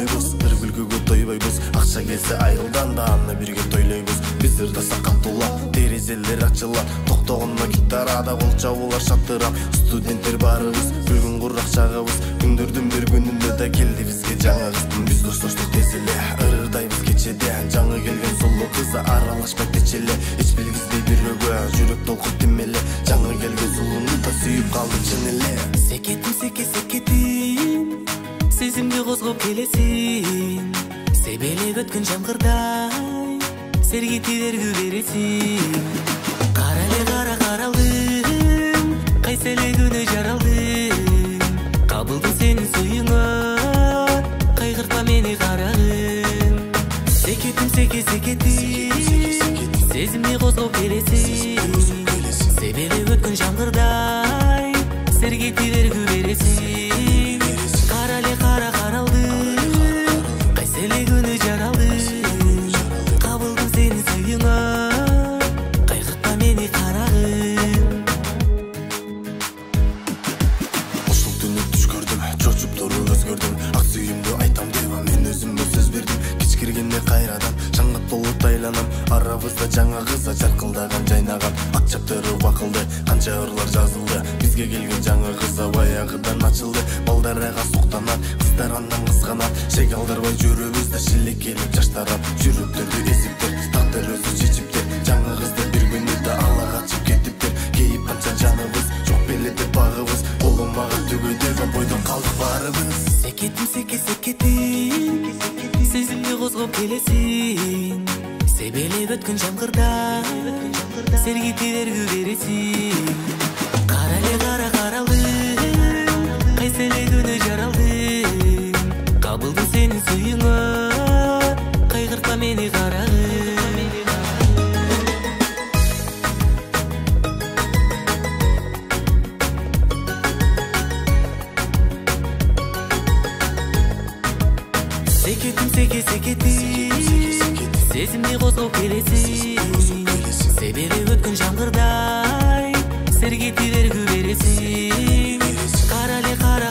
ойлойбуз, бир күлкүгө тойбойбуз. Акча келсе айылдан да аны бирге тойлойбуз. Биз ырдаса катуула, терезелер ачыла, токтогондо гитарада кол чабуулар шаттырам. Студенттер барыбыз, бир күн курак чагыбыз, күндөрдүн бир күнүндө да келди бизге жаңы кыз. Биз достоштук тез эле, ырдайбыз кечеде, жаңы келген сулуу кызы аралашпай течеле. Эч билгизбей бирөөгө жүрөк толкуп тимеле, жаңы келген сулууну да сүйүп калдым чын эле. Секетим, секетим, сезимди козгоп келесиң, себелеп өткөн жамгырдай сергитилерге бересиң. Кара эле кара каралдым, кайсы эле күнү жаралдым, кабылдым сенин сүйүңө, кайгыртма мени карагым. Секетим, секетим, сезимди козгоп келесиң, себелеп өткөн жамгырдай сергитилерге бересиң. Кара эле кара каралдым, кайсы эле күнү жаралдым, кабылдым сенин сүйүңө, кайгыртма мени карагым. Ушул түнү түш көрдүм, чочуп туруп өзгөрдүм. Ак сүйүмдү айтам деп мен өзүмө сөз бердим. Кич киргенде кайрадан чаңгат болуп айланам. Арабызда жаңа кыза жаркылдаган жайнаган. Ат чаптырып бакылды, канча ырлар жазылды. Бизге келген жаңы кыза баягыдан ачылды. Балдарага суктанат, кыздар андан кызганат. Шек алдырбай жүрөбүз да шилек келип жаштарат. Жүрөктөрдү эзиптер, тагдыр өзү чечиптер. Жаңы кызды бир күнү да ала качып кетиптер. Кейип канча жаныбыз, жок беле деп багыбыз. Болмага түгөйдөгөн бойдон калдык баарыбыз. Секетим, секетим, сезимди козгоп келесиң, себелеп өткөн жамгырдай сергитилерге бересиң. Кара эле кара каралдым, кайсы эле күнү жаралдым, кабылдым сенин сүйүңө, кайгыртма мени карагым. Секетим, секетим, сезимди козгоп келесиң, себелеп өткөн жамгырдай сергитилерге бересиң. Кара эле кара